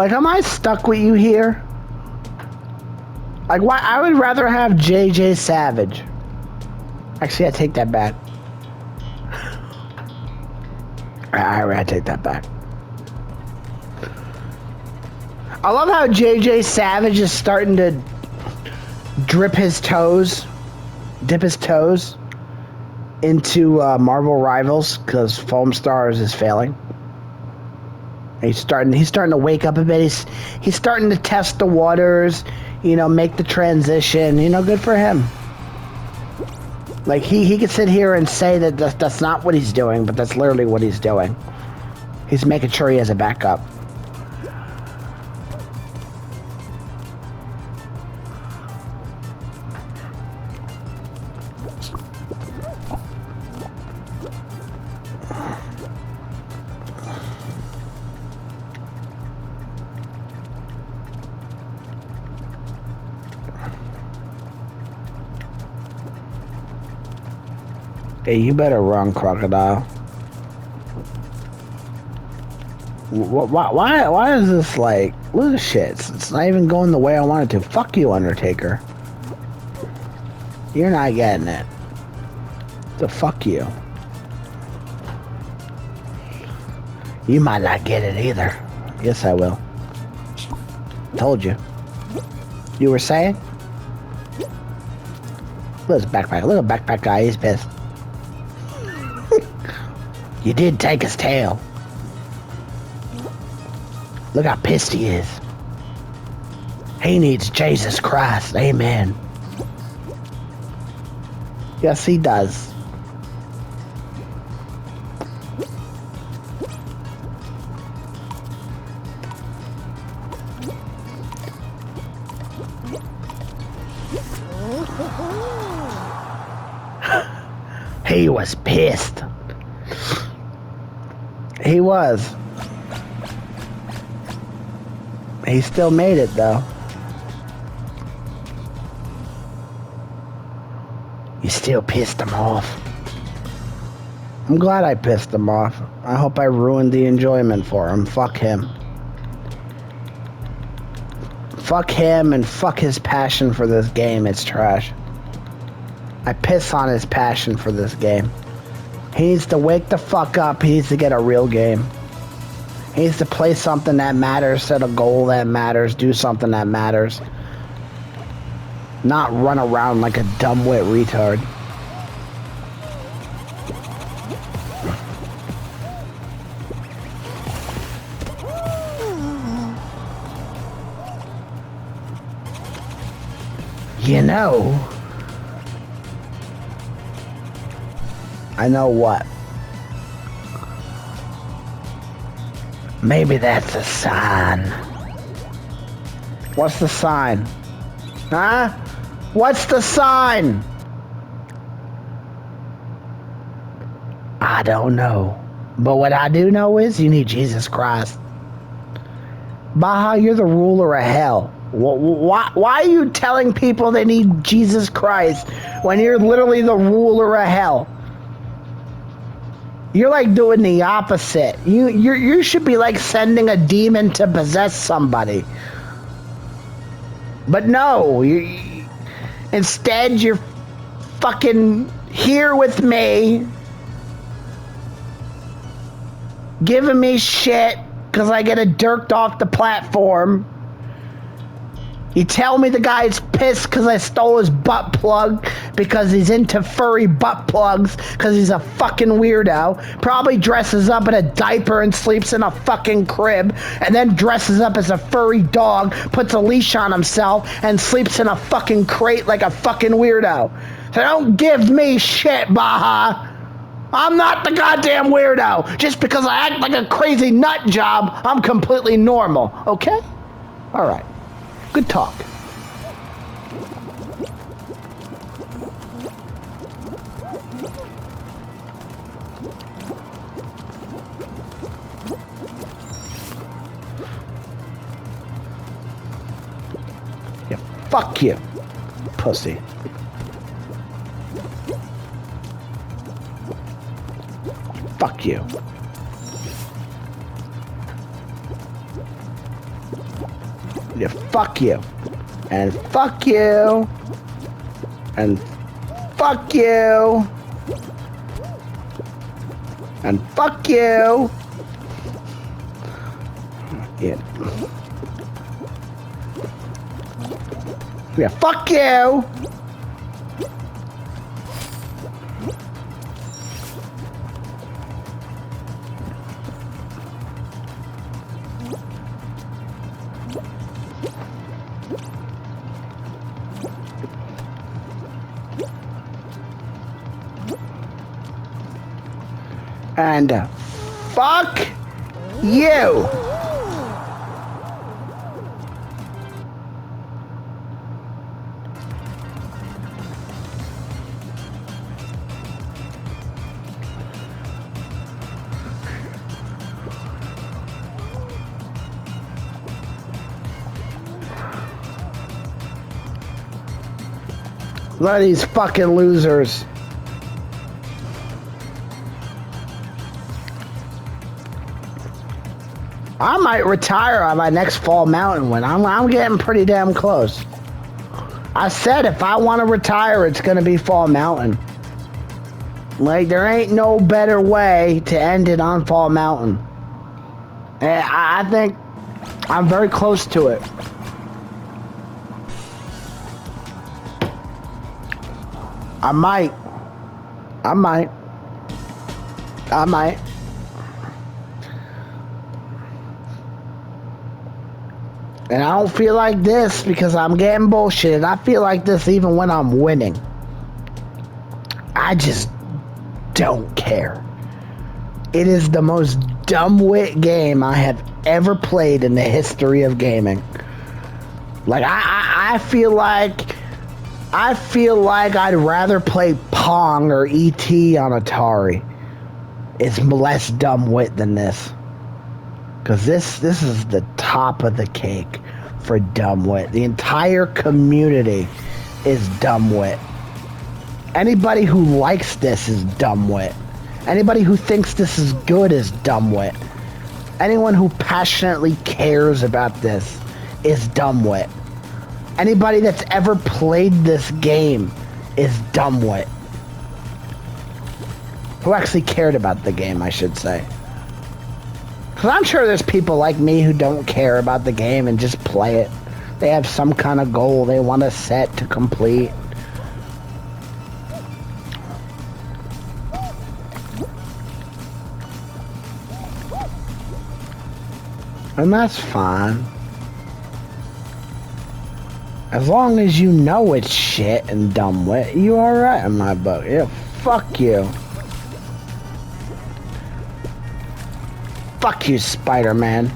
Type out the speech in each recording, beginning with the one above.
Like, am I stuck with you here? Like, why? I would rather have JJ Savage. Actually, I take that back. I take that back. I love how JJ Savage is starting to dip his toes into Marvel Rivals because Foam Stars is failing. He's starting to wake up a bit. He's starting to test the waters, you know, make the transition. You know, good for him. Like he could sit here and say that that's not what he's doing, but that's literally what he's doing. He's making sure he has a backup. Hey, you better run, Crocodile. Why is this like... Look at this shit. It's not even going the way I want it to. Fuck you, Undertaker. You're not getting it. So fuck you. You might not get it either. Yes, I will. Told you. You were saying? Look at his backpack. Look at backpack guy. He's pissed. You did take his tail. Look how pissed he is. He needs Jesus Christ. Amen. Yes, he does. He was pissed. He was. He still made it, though. You still pissed him off. I'm glad I pissed him off. I hope I ruined the enjoyment for him. Fuck him. Fuck him and fuck his passion for this game. It's trash. I piss on his passion for this game. He needs to wake the fuck up. He needs to get a real game. He needs to play something that matters, set a goal that matters, do something that matters. Not run around like a dumbwit retard. You know... I know what. Maybe that's a sign. What's the sign? Huh? What's the sign? I don't know. But what I do know is you need Jesus Christ. Baja, you're the ruler of hell. Why are you telling people they need Jesus Christ when you're literally the ruler of hell? You're like doing the opposite. You should be like sending a demon to possess somebody. But no, instead you're fucking here with me, giving me shit because I get dirked off the platform. You tell me the guy's pissed because I stole his butt plug because he's into furry butt plugs because he's a fucking weirdo. Probably dresses up in a diaper and sleeps in a fucking crib and then dresses up as a furry dog, puts a leash on himself and sleeps in a fucking crate like a fucking weirdo. So don't give me shit, Baja. I'm not the goddamn weirdo. Just because I act like a crazy nut job, I'm completely normal, okay? All right. Good talk. Yeah, fuck you, pussy. Fuck you. Yeah, fuck you. And fuck you. And fuck you. And fuck you. Yeah. Yeah, fuck you. And fuck you. Look at these fucking losers. I might retire on my next Fall Mountain win. I'm getting pretty damn close. I said if I want to retire, it's going to be Fall Mountain. Like, there ain't no better way to end it on Fall Mountain. And I think I'm very close to it. I might. And I don't feel like this because I'm getting bullshitted. I feel like this even when I'm winning. I just don't care. It is the most dumb-wit game I have ever played in the history of gaming. Like, I feel like I'd rather play Pong or E.T. on Atari. It's less dumb-wit than this. Because this is the top of the cake for dumb-wit. The entire community is dumb-wit. Anybody who likes this is dumb-wit. Anybody who thinks this is good is dumb-wit. Anyone who passionately cares about this is dumb-wit. Anybody that's ever played this game is dumb-wit. Who actually cared about the game, I should say. Because I'm sure there's people like me who don't care about the game and just play it. They have some kind of goal they want a set to complete. And that's fine. As long as you know it's shit and dumb-wit, you alright in my book. Yeah, fuck you. Fuck you, Spider-Man.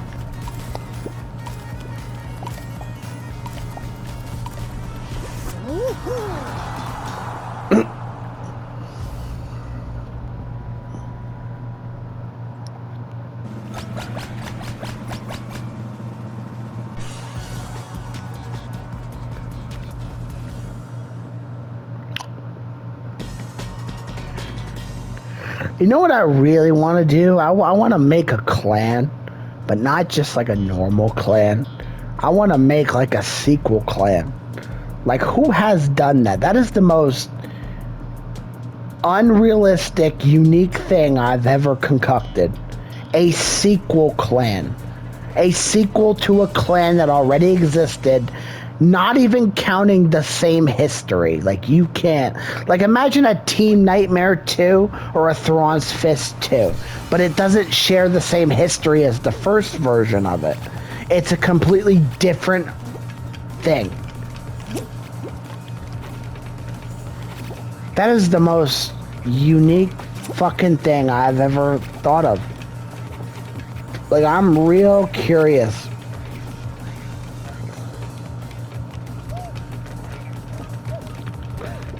You know what I really want to do? I want to make a clan, but not just like a normal clan. I want to make like a sequel clan. Like, who has done that? That is the most unrealistic, unique thing I've ever concocted. A sequel clan. A sequel to a clan that already existed, not even counting the same history. Like, you can't. Like, imagine a Team Nightmare 2 or a Thrawn's Fist 2, but it doesn't share the same history as the first version of it. It's a completely different thing. That is the most unique fucking thing I've ever thought of. Like, I'm real curious.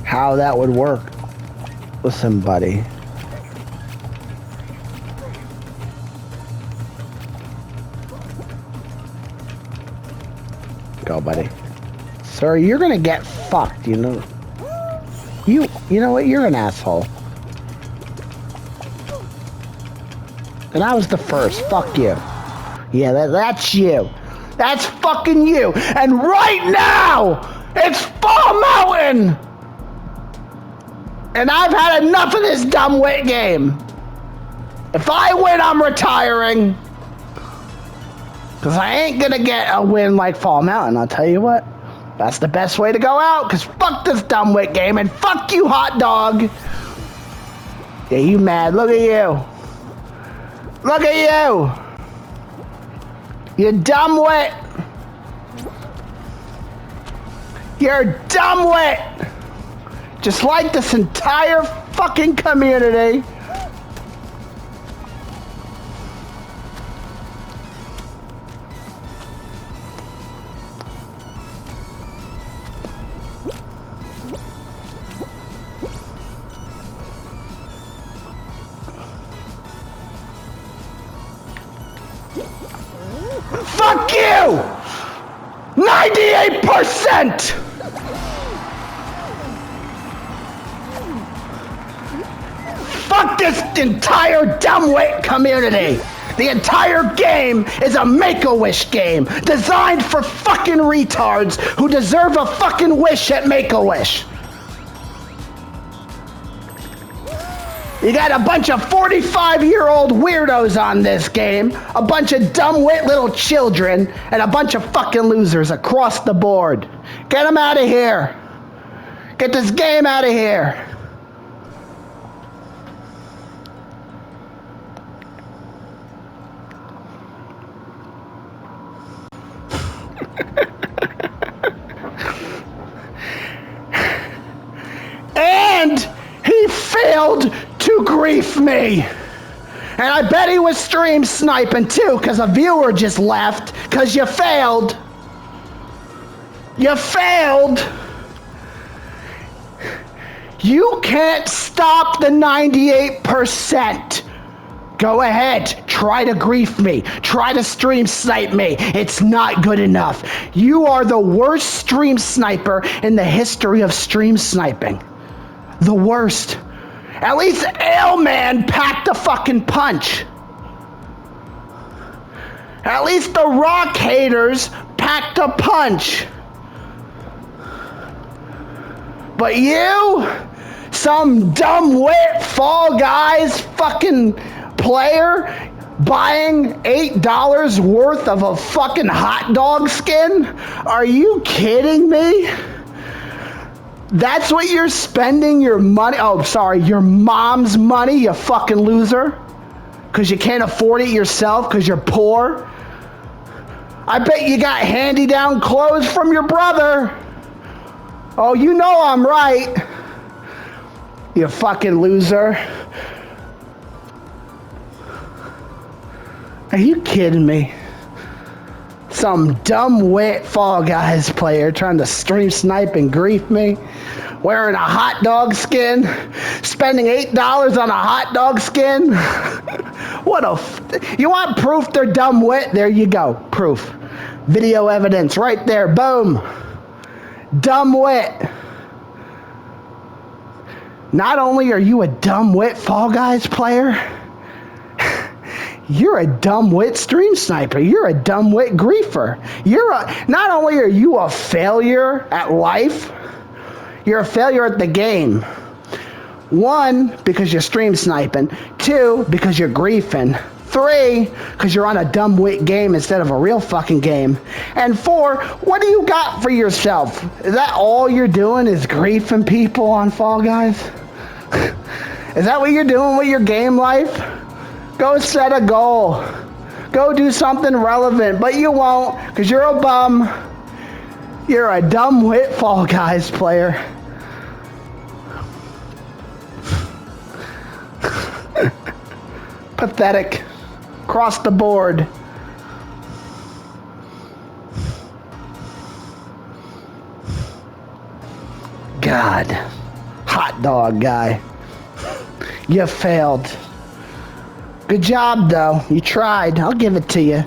How that would work. Listen, buddy. Go, buddy. Sir, you're gonna get fucked, you know. You know what? You're an asshole. And I was the first. Fuck you. Yeah, that's you. That's fucking you. And right now, it's Fall Mountain. And I've had enough of this dumbwit game. If I win, I'm retiring. Because I ain't gonna get a win like Fall Mountain, I'll tell you what. That's the best way to go out, because fuck this dumbwit game, and fuck you, hot dog. Yeah, you mad. Look at you. Look at you. You dumbwit. You're dumbwit. Just like this entire fucking community. Fuck you! 98%! Fuck this entire dumbwit community! The entire game is a Make-A-Wish game designed for fucking retards who deserve a fucking wish at Make-A-Wish. You got a bunch of 45-year-old weirdos on this game, a bunch of dumb-wit little children, and a bunch of fucking losers across the board. Get them out of here. Get this game out of here. And he failed to grief me. And I bet he was stream sniping too, because a viewer just left, because you failed. You failed. You can't stop the 98%. Go ahead, try to grief me, try to stream snipe me. It's not good enough. You are the worst stream sniper in the history of stream sniping. The worst. At least Ailman packed a fucking punch. At least the Rock haters packed a punch. But you, some dumb-wit Fall Guys fucking player buying $8 worth of a fucking hot dog skin? Are you kidding me? That's what you're spending your money, your mom's money, you fucking loser? Because you can't afford it yourself because you're poor? I bet you got handy-down clothes from your brother. Oh, you know I'm right. You fucking loser. Are you kidding me? Some dumb-wit Fall Guys player trying to stream snipe and grief me, wearing a hot dog skin, spending $8 on a hot dog skin. You want proof they're dumb-wit? There you go, proof. Video evidence right there, boom. Dumb-wit. Not only are you a dumb-wit Fall Guys player, you're a dumb-wit stream sniper. You're a dumb-wit griefer. Not only are you a failure at life, you're a failure at the game. 1, because you're stream sniping. 2, because you're griefing. 3, because you're on a dumb-wit game instead of a real fucking game. And 4, what do you got for yourself? Is that all you're doing is griefing people on Fall Guys? Is that what you're doing with your game life? Go set a goal. Go do something relevant, but you won't, because you're a bum. You're a dumb-wit Fall Guys player. Pathetic. Across the board. God. Hot dog guy. You failed. Good job, though. You tried. I'll give it to you.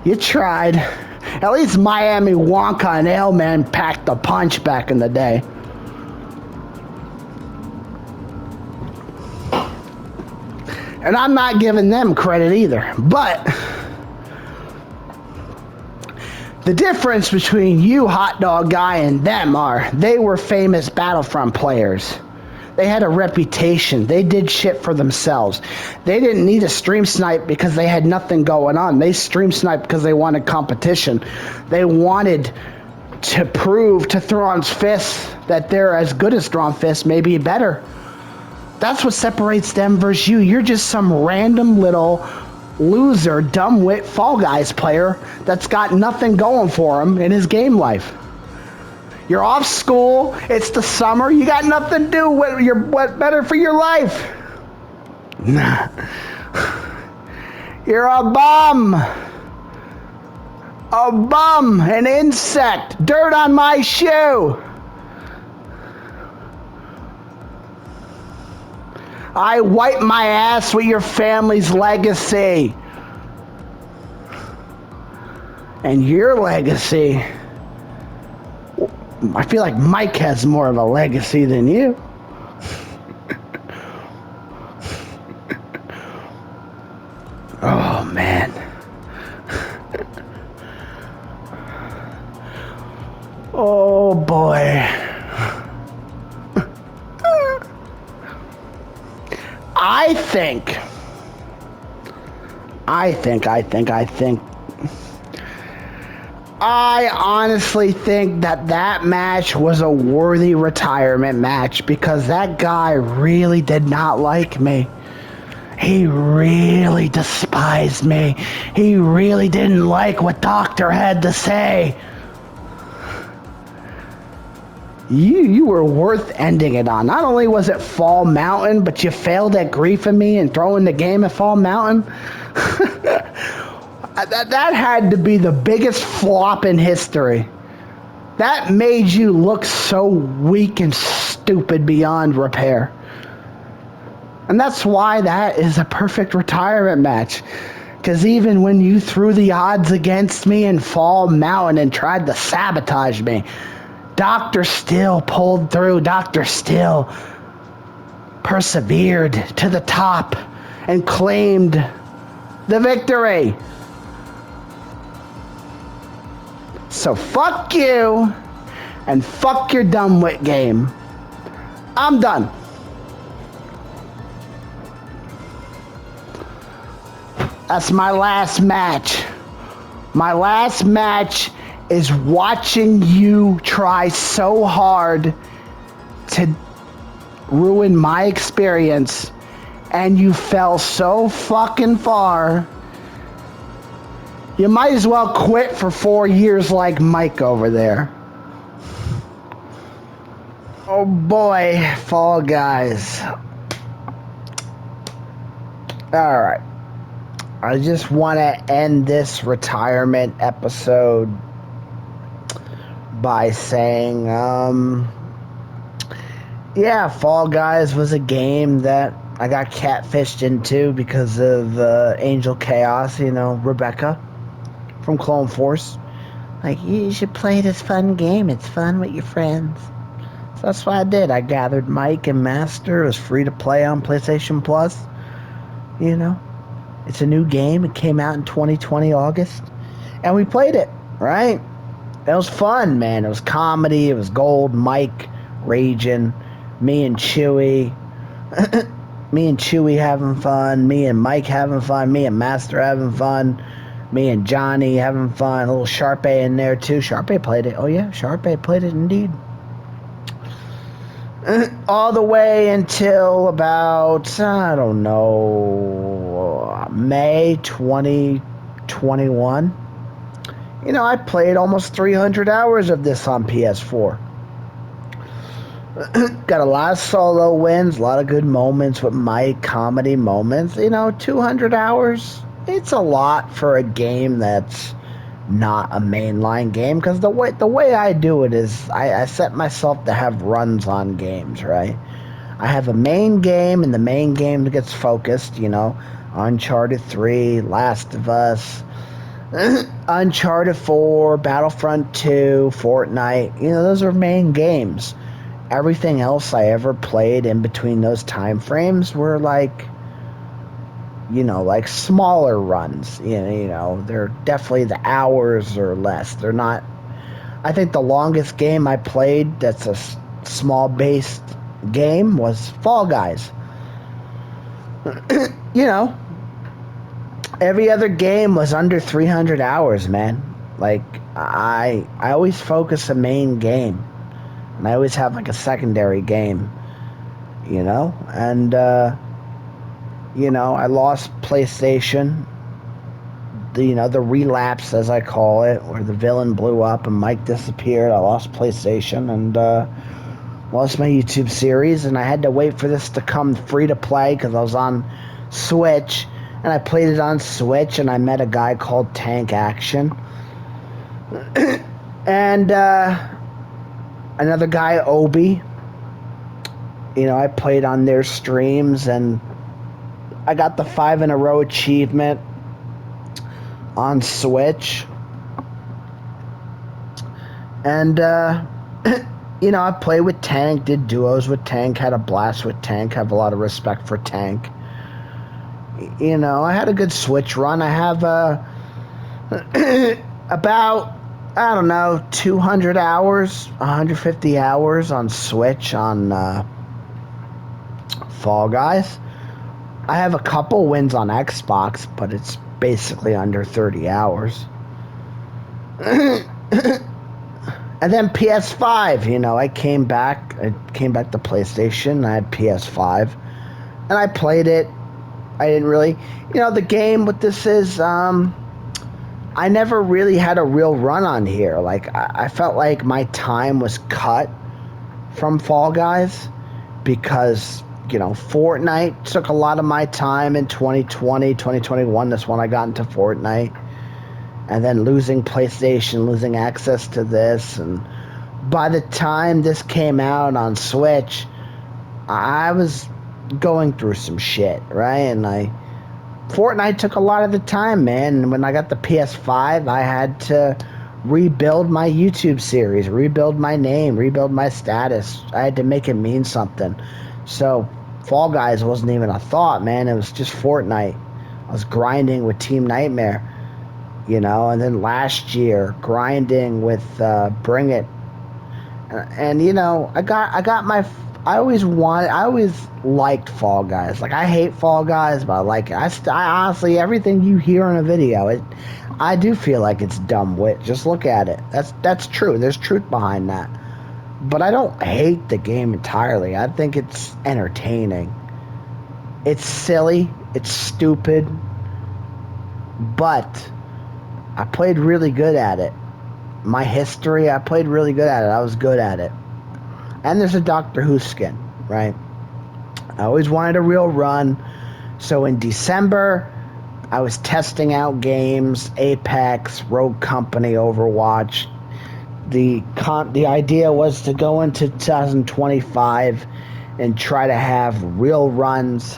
You tried. At least Miami Wonka and Ailman packed a punch back in the day. And I'm not giving them credit either. But The difference between you, hot dog guy, and them are they were famous Battlefront players. They had a reputation. They did shit for themselves. They didn't need a stream snipe because they had nothing going on. They stream sniped because they wanted competition. They wanted to prove to Thrawn's Fists that they're as good as Thrawn Fists, maybe better. That's what separates them versus you. You're just some random little loser, dumbwit Fall Guys player that's got nothing going for him in his game life. You're off school, it's the summer, you got nothing to do, what better for your life? Nah. You're a bum, an insect, dirt on my shoe. I wipe my ass with your family's legacy. And your legacy, I feel like Mike has more of a legacy than you. Oh, man. Oh, boy. I honestly think that match was a worthy retirement match because that guy really did not like me. He really despised me. He really didn't like what Doctor had to say. You were worth ending it on. Not only was it Fall Mountain, but you failed at griefing me and throwing the game at Fall Mountain. That had to be the biggest flop in history. That made you look so weak and stupid beyond repair. And that's why that is a perfect retirement match. Because even when you threw the odds against me in Fall Mountain and tried to sabotage me, Doctor still pulled through. Doctor still persevered to the top and claimed the victory. So fuck you and fuck your dumbwit game. I'm done. That's my last match. My last match is watching you try so hard to ruin my experience, and you fell so fucking far. You might as well quit for 4 years like Mike over there. Oh boy, Fall Guys. Alright. I just want to end this retirement episode by saying, yeah, Fall Guys was a game that I got catfished into because of Angel Chaos, Rebecca from Clone Force. Like, you should play this fun game. It's fun with your friends. So that's what I did. I gathered Mike and Master. It was free to play on PlayStation Plus. It's a new game. It came out in 2020 August. And we played it, right? It was fun, man. It was comedy. It was gold. Mike raging. Me and Chewie. Me and Chewie having fun. Me and Mike having fun. Me and Master having fun. Me and Johnny having fun. A little Sharpay in there, too. Sharpay played it. Oh, yeah. Sharpay played it, indeed. All the way until about, I don't know, May 2021. I played almost 300 hours of this on PS4. Got a lot of solo wins, a lot of good moments with Mike, comedy moments. 200 hours, it's a lot for a game that's not a mainline game, because the way I do it is I set myself to have runs on games, right? I have a main game, and the main game gets focused, Uncharted 3, Last of Us, Uncharted 4, Battlefront 2, Fortnite, those are main games. Everything else I ever played in between those time frames were like you know, like smaller runs. You know, they're definitely the hours or less. They're not. I think the longest game I played that's a small based game was Fall Guys. You know, every other game was under 300 hours, man. Like I always focus a main game, and I always have like a secondary game. You know, and you know, I lost PlayStation. The relapse, as I call it, where the villain blew up and Mike disappeared. I lost PlayStation and lost my YouTube series, and I had to wait for this to come free to play because I was on Switch, and I played it on Switch, and I met a guy called Tank Action, and another guy, Obi. You know, I played on their streams, and I got the 5 in a row achievement on Switch. And, you know, I played with Tank, did duos with Tank, had a blast with Tank, have a lot of respect for Tank. You know, I had a good Switch run. I have about, I don't know, 200 hours, 150 hours on Switch on Fall Guys. I have a couple wins on Xbox, but it's basically under 30 hours. And then PS5, you know, I came back to PlayStation. I had PS5, and I played it. I didn't really, you know, the game, what this is, I never really had a real run on here. Like, I felt like my time was cut from Fall Guys because, you know, Fortnite took a lot of my time in 2020, 2021. That's when I got into Fortnite. And then losing PlayStation, losing access to this. And by the time this came out on Switch, I was going through some shit, right? And Fortnite took a lot of the time, man. And when I got the PS5, I had to rebuild my YouTube series, rebuild my name, rebuild my status. I had to make it mean something. So Fall Guys wasn't even a thought, man. It was just Fortnite. I was grinding with Team Nightmare, you know, and then last year grinding with Bring It, and you know, I always liked Fall Guys. Like, I hate Fall Guys, but I like it. I honestly, everything you hear in a video, I do feel like it's dumb wit. Just look at it. That's true. There's truth behind that. But I don't hate the game entirely. I think it's entertaining. It's silly. It's stupid. But I played really good at it. My history, I played really good at it. I was good at it. And there's a Doctor Who skin, right? I always wanted a real run. So in December, I was testing out games, Apex, Rogue Company, Overwatch. The idea was to go into 2025 and try to have real runs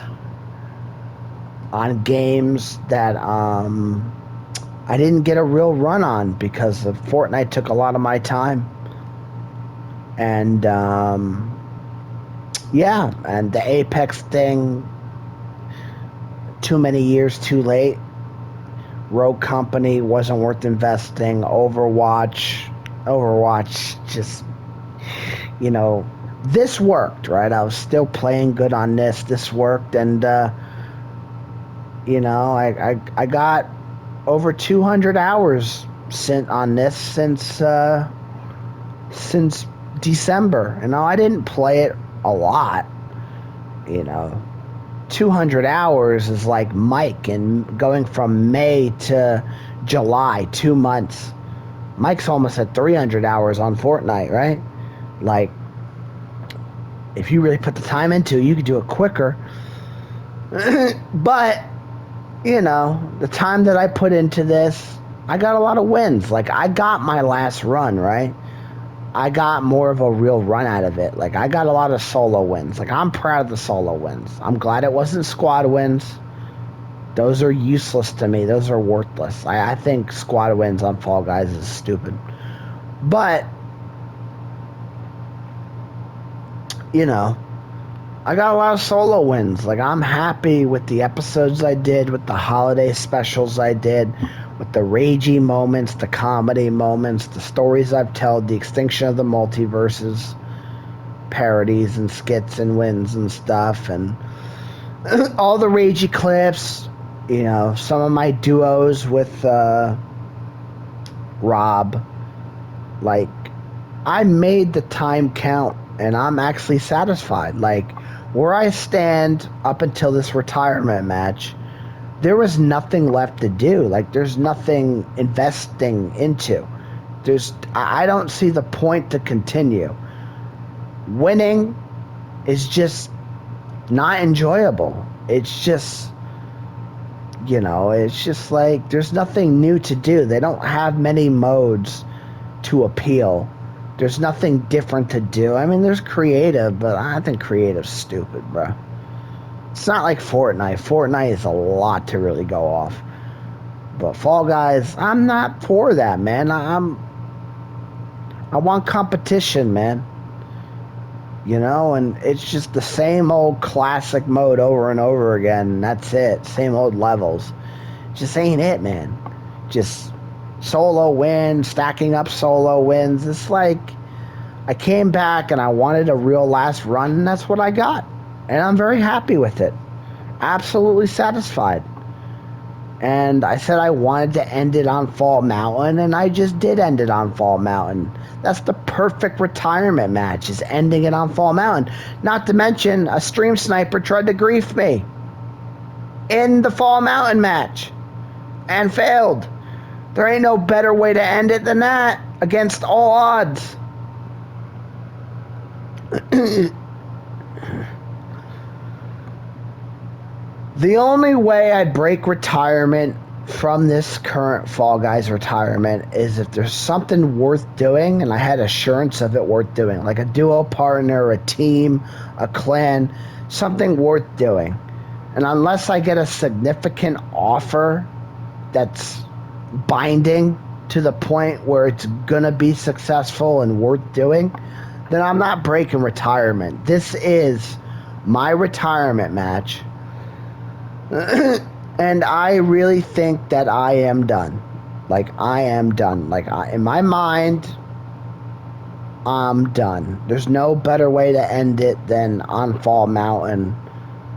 on games that I didn't get a real run on because Fortnite took a lot of my time. And yeah, and the Apex thing, too many years too late. Rogue Company wasn't worth investing. Overwatch just, you know, this worked, right? I was still playing good on this. This worked, and you know, I got over 200 hours on this since December. You know, I didn't play it a lot. You know, 200 hours is like Mike, and going from May to July, 2 months. Mike's almost at 300 hours on Fortnite, right? Like, if you really put the time into it, you could do it quicker. But, you know, the time that I put into this, I got a lot of wins. Like, I got my last run, right? I got more of a real run out of it. Like, I got a lot of solo wins. Like, I'm proud of the solo wins. I'm glad it wasn't squad wins. Those are useless to me. Those are worthless. I think squad wins on Fall Guys is stupid. But, you know, I got a lot of solo wins. Like, I'm happy with the episodes I did, with the holiday specials I did, with the ragey moments, the comedy moments, the stories I've told, the extinction of the multiverses, parodies and skits and wins and stuff, and all the ragey clips, you know, some of my duos with Rob. Like, I made the time count, and I'm actually satisfied. Like, where I stand up until this retirement match, there was nothing left to do. Like, there's nothing investing into. I don't see the point to continue. Winning is just not enjoyable. It's just, you know, it's just like there's nothing new to do. They don't have many modes to appeal. There's nothing different to do. I mean, there's creative, but I think creative's stupid, bro. It's not like Fortnite. Fortnite is a lot to really go off. But Fall Guys, I'm not for that, man. I want competition, man. You know, and it's just the same old classic mode over and over again. And that's it. Same old levels. Just ain't it, man. Just solo wins, stacking up solo wins. It's like I came back and I wanted a real last run, and that's what I got. And I'm very happy with it. Absolutely satisfied. And I said I wanted to end it on Fall Mountain, and I just did end it on Fall Mountain. That's the perfect retirement match, is ending it on Fall Mountain. Not to mention, a stream sniper tried to grief me in the Fall Mountain match and failed. There ain't no better way to end it than that, against all odds. The only way I break retirement from this current Fall Guys retirement is if there's something worth doing, and I had assurance of it worth doing, like a duo partner, a team, a clan, something worth doing. And unless I get a significant offer that's binding to the point where it's gonna be successful and worth doing, then I'm not breaking retirement. This is my retirement match. And I really think that I am done. Like, I am done. Like, in my mind, I'm done. There's no better way to end it than on Fall Mountain,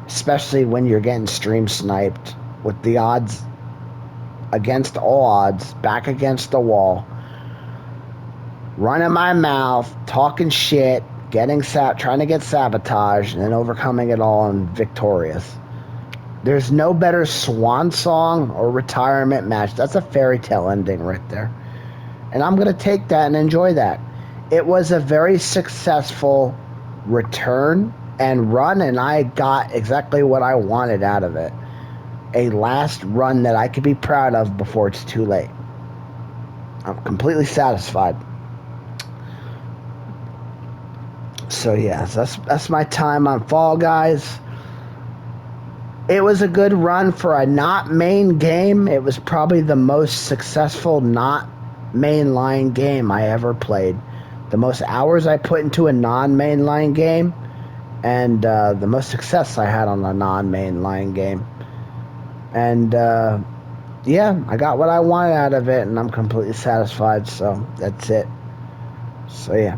especially when you're getting stream sniped with the odds against all odds, back against the wall, running my mouth, talking shit, trying to get sabotaged, and then overcoming it all and victorious. There's no better swan song or retirement match. That's a fairy tale ending right there. And I'm going to take that and enjoy that. It was a very successful return and run, and I got exactly what I wanted out of it. A last run that I could be proud of before it's too late. I'm completely satisfied. So yeah, that's my time on Fall Guys. It was a good run for a not main game. It was probably the most successful not mainline game I ever played. The most hours I put into a non-mainline game, and the most success I had on a non-mainline game. And yeah, I got what I wanted out of it, and I'm completely satisfied. So that's it. So yeah.